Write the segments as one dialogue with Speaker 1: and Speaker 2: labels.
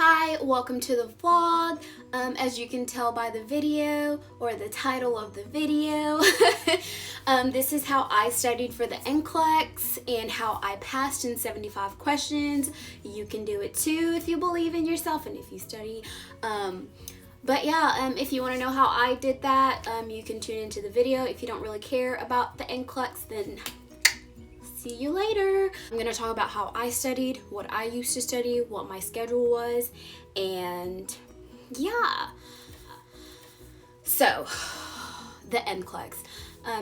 Speaker 1: Hi, welcome to the vlog. As you can tell by the video or the title of the video, this is how I studied for the NCLEX and how I passed in 75 questions. You can do it too if you believe in yourself and if you study. But yeah, if you want to know how I did that, you can tune into the video. If you don't really care about the NCLEX, then see you later. I'm gonna talk about how I studied, what I used to study, what my schedule was, and yeah. So, the NCLEX.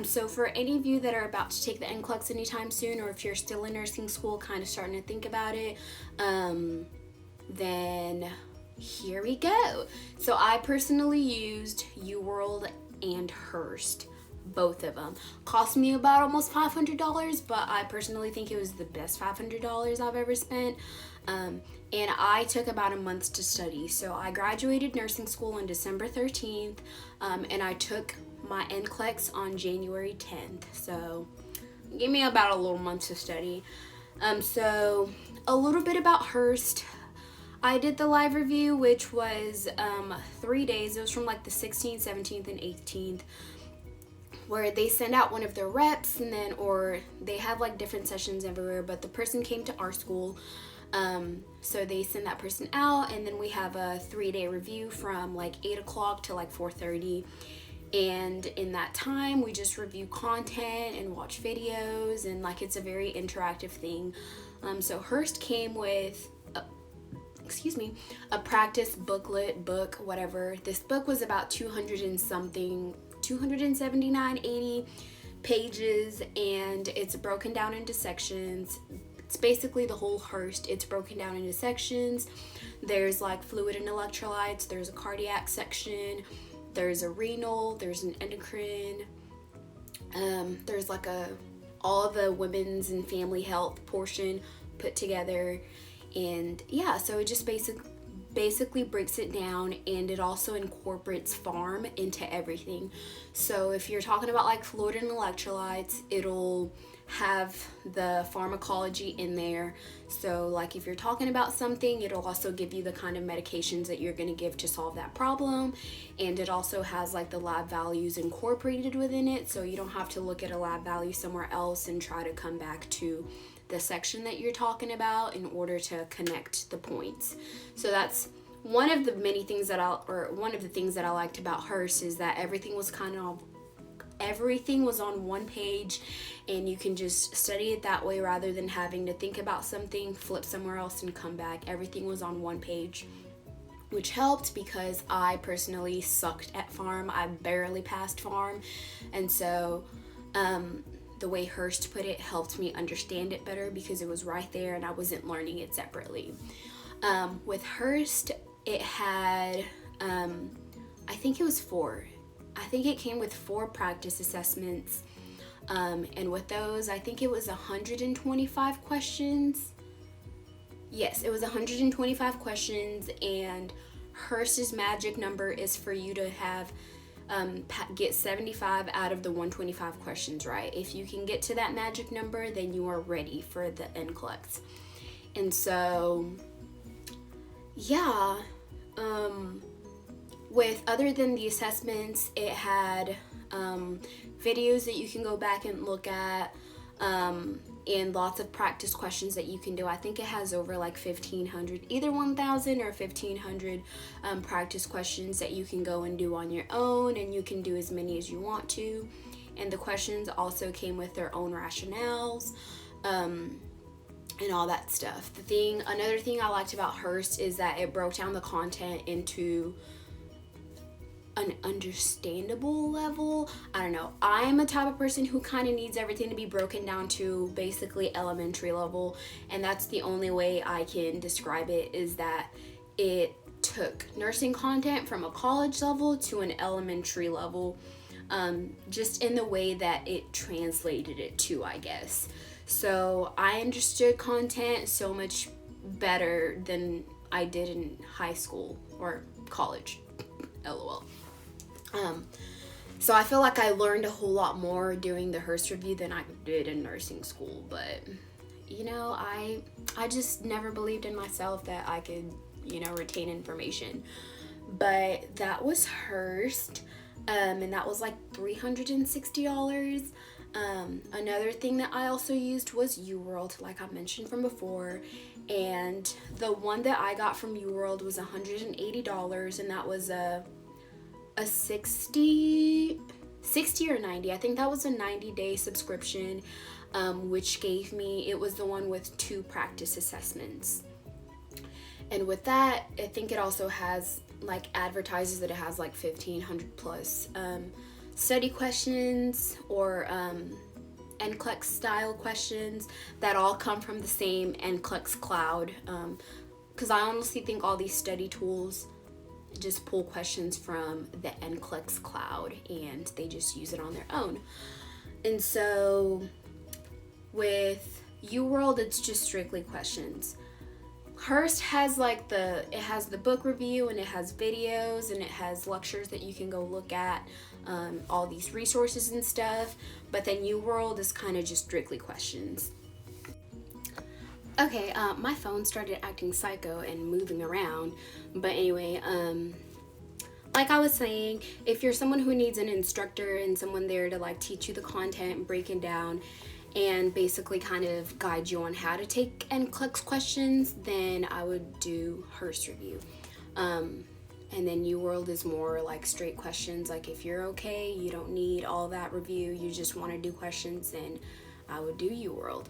Speaker 1: So for any of you that are about to take the NCLEX anytime soon, or if you're still in nursing school, kind of starting to think about it, then here we go. So I personally used UWorld and Hurst. Both of them cost me about almost $500, but I personally think it was the best $500 I've ever spent. And I took about a month to study. So I graduated nursing school on December 13th, and I took my NCLEX on January 10th. So give me about a little month to study. So a little bit about Hurst. I did the live review, which was 3 days. It was from like the 16th, 17th, and 18th. Where they send out one of their reps, and then, or they have like different sessions everywhere, but the person came to our school, so they send that person out, and then we have a 3-day review from like 8 o'clock to like 4:30, and in that time we just review content and watch videos, and like it's a very interactive thing. So Hurst came with a practice booklet, whatever. This book was about 279, 80 pages, and it's broken down into sections. It's basically the whole Hurst. It's broken down into sections. There's like fluid and electrolytes, there's a cardiac section, there's a renal, there's an endocrine, there's like all of the women's and family health portion put together. And yeah, so it just basically breaks it down, and it also incorporates pharm into everything. So if you're talking about like fluid and electrolytes, it'll have the pharmacology in there. So like if you're talking about something, it'll also give you the kind of medications that you're going to give to solve that problem. And it also has like the lab values incorporated within it, so you don't have to look at a lab value somewhere else and try to come back to the section that you're talking about in order to connect the points. So that's one of the things that I liked about Hurst, is that everything was on one page, and you can just study it that way rather than having to think about something, flip somewhere else, and come back. Everything was on one page, which helped because I personally sucked at pharm. I barely passed pharm, and so the way Hurst put it helped me understand it better because it was right there and I wasn't learning it separately. With Hurst, it had, I think it was 4. I think it came with 4 practice assessments. And with those, I think it was 125 questions. Yes, it was 125 questions, and Hurst's magic number is for you to have get 75 out of the 125 questions right. If you can get to that magic number, then you are ready for the NCLEX. And so yeah, with other than the assessments, it had videos that you can go back and look at, and lots of practice questions that you can do. I think it has over like 1,500, either 1,000 or 1,500 practice questions that you can go and do on your own, and you can do as many as you want to. And the questions also came with their own rationales, and all that stuff. Another thing I liked about Hurst is that it broke down the content into an understandable level. I don't know. I'm a type of person who kind of needs everything to be broken down to basically elementary level, and that's the only way I can describe it, is that it took nursing content from a college level to an elementary level, just in the way that it translated it to, I guess. So I understood content so much better than I did in high school or college. LOL. So I feel like I learned a whole lot more doing the Hurst Review than I did in nursing school, but you know, I just never believed in myself that I could retain information. But that was Hurst, and that was like $360. Another thing that I also used was UWorld, like I mentioned from before, and the one that I got from UWorld was $180, and that was a 60 or 90, I think that was a 90-day subscription, which gave me, it was the one with 2 practice assessments. And with that, I think it also has, like, advertises that it has like 1,500 plus study questions or NCLEX style questions that all come from the same NCLEX cloud, because I honestly think all these study tools just pull questions from the NCLEX cloud and they just use it on their own. And so with UWorld, it's just strictly questions. Hurst has it has the book review, and it has videos, and it has lectures that you can go look at, all these resources and stuff. But then UWorld is kind of just strictly questions. Okay, my phone started acting psycho and moving around. But anyway, like I was saying, if you're someone who needs an instructor and someone there to like teach you the content, break it down, and basically kind of guide you on how to take NCLEX questions, then I would do Hurst Review. And then UWorld is more like straight questions. Like if you're okay, you don't need all that review, you just want to do questions, then I would do UWorld.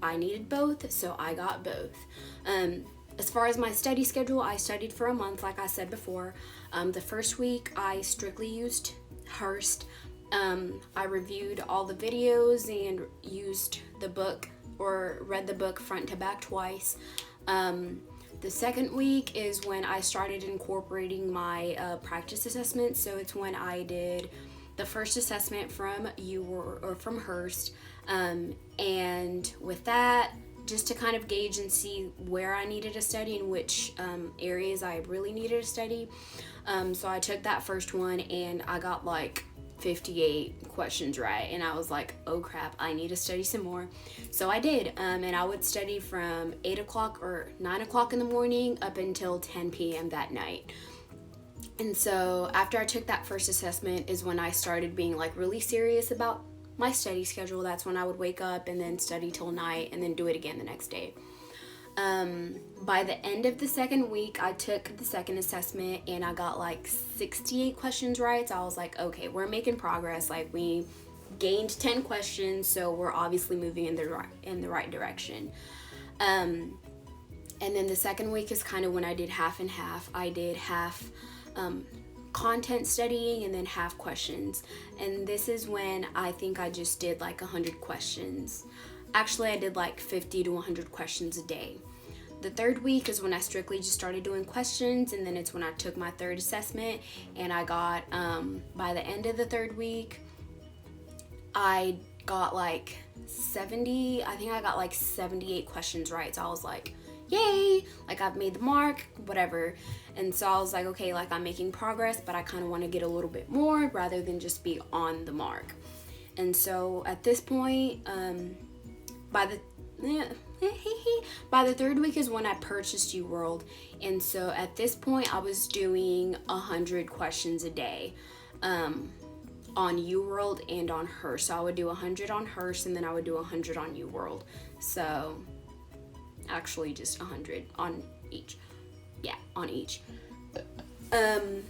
Speaker 1: I needed both, so I got both. As far as my study schedule, I studied for a month, like I said before. The first week, I strictly used Hurst. I reviewed all the videos and used the book or read the book front to back twice. The second week is when I started incorporating my practice assessments. So it's when I did the first assessment from from Hurst. And with that, just to kind of gauge and see where I needed to study and which areas I really needed to study. So I took that first one and I got like 58 questions right, and I was like, oh crap, I need to study some more. So I did, and I would study from 8 o'clock or 9 o'clock in the morning up until 10 p.m. that night. And so after I took that first assessment is when I started being like really serious about my study schedule. That's when I would wake up and then study till night and then do it again the next day. By the end of the second week, I took the second assessment and I got like 68 questions right. So I was like, okay, we're making progress. Like we gained 10 questions, so we're obviously moving in the right direction. And then the second week is kind of when I did half and half. I did half content studying and then half questions. And this is when I think I just did like 100 questions. Actually, I did like 50 to 100 questions a day. The third week is when I strictly just started doing questions, and then it's when I took my third assessment, and I got, by the end of the third week, I got like 70, I think I got like 78 questions right. So I was like, yay, like I've made the mark, whatever. And so I was like, okay, like I'm making progress, but I kind of want to get a little bit more rather than just be on the mark. And so at this point, by the third week is when I purchased UWorld, and so at this point I was doing 100 questions a day on UWorld and on Hurst. So I would do 100 on Hurst and then I would do 100 on UWorld. So actually just 100 on each. Yeah, on each. And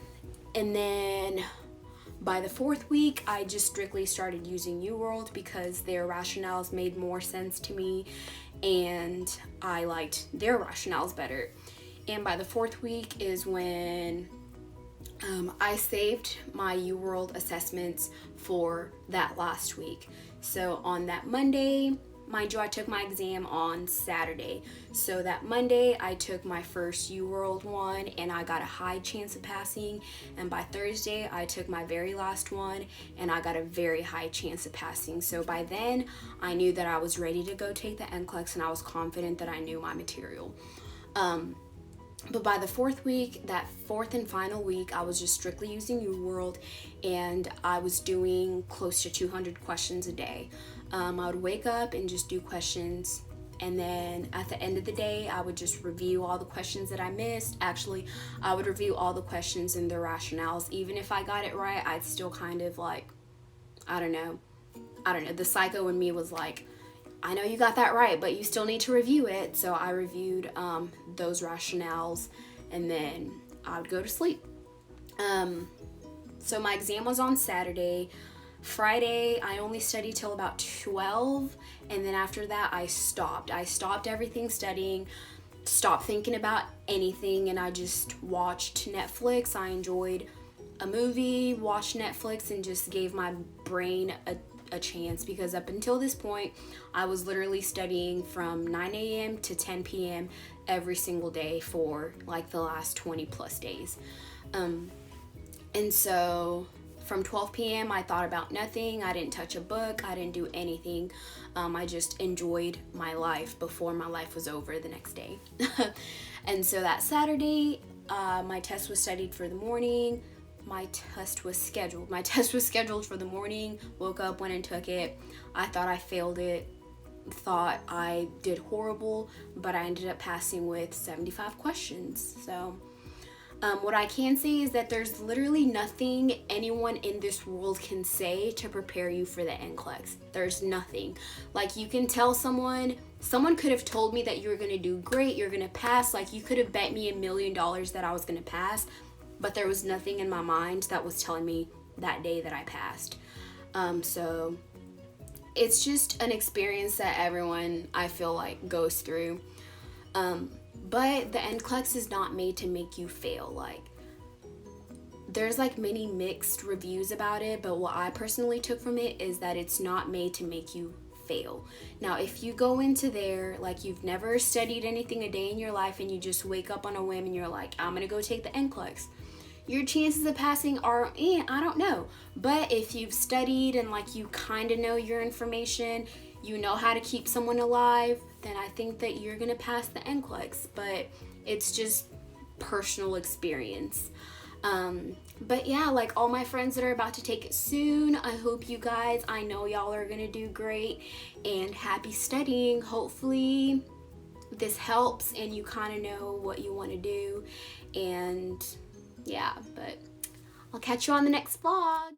Speaker 1: then by the fourth week, I just strictly started using UWorld because their rationales made more sense to me and I liked their rationales better. And by the fourth week is when I saved my UWorld assessments for that last week. So on that Monday, mind you, I took my exam on Saturday. So that Monday, I took my first UWorld one and I got a high chance of passing. And by Thursday, I took my very last one and I got a very high chance of passing. So by then, I knew that I was ready to go take the NCLEX and I was confident that I knew my material. But by the fourth week, that fourth and final week, I was just strictly using UWorld and I was doing close to 200 questions a day. I would wake up and just do questions And then at the end of the day, I would just review all the questions that I missed. Actually, I would review all the questions and their rationales. Even if I got it right, I'd still kind of like, I don't know. The psycho in me was like, I know you got that right, but you still need to review it. So I reviewed those rationales, and then I would go to sleep. So my exam was on Saturday. Friday, I only studied till about 12, and then after that, I stopped. I stopped everything studying, stopped thinking about anything, and I just watched Netflix. I enjoyed a movie, watched Netflix, and just gave my brain a chance, because up until this point, I was literally studying from 9 a.m. to 10 p.m. every single day for like the last 20 plus days. And so from 12 p.m. I thought about nothing. I didn't touch a book. I didn't do anything. I just enjoyed my life before my life was over the next day. And so that Saturday, my test was studied for the morning. My test was scheduled for the morning. Woke up, went and took it. I thought I failed it. Thought I did horrible, but I ended up passing with 75 questions. So what I can say is that there's literally nothing anyone in this world can say to prepare you for the NCLEX. There's nothing. Like, you can tell someone could have told me that you're gonna do great, you're gonna pass. Like, you could have bet me $1 million that I was gonna pass, but there was nothing in my mind that was telling me that day that I passed. So it's just an experience that everyone, I feel like, goes through. But the NCLEX is not made to make you fail. Like, there's like many mixed reviews about it, but what I personally took from it is that it's not made to make you fail. Now, if you go into there like you've never studied anything a day in your life, and you just wake up on a whim and you're like, I'm gonna go take the NCLEX, your chances of passing are, I don't know. But if you've studied and like you kind of know your information, you know how to keep someone alive, then I think that you're gonna pass the NCLEX. But it's just personal experience. But yeah, like all my friends that are about to take it soon, I hope you guys, I know y'all are gonna do great, and happy studying. Hopefully this helps and you kind of know what you want to do. And yeah, but I'll catch you on the next vlog.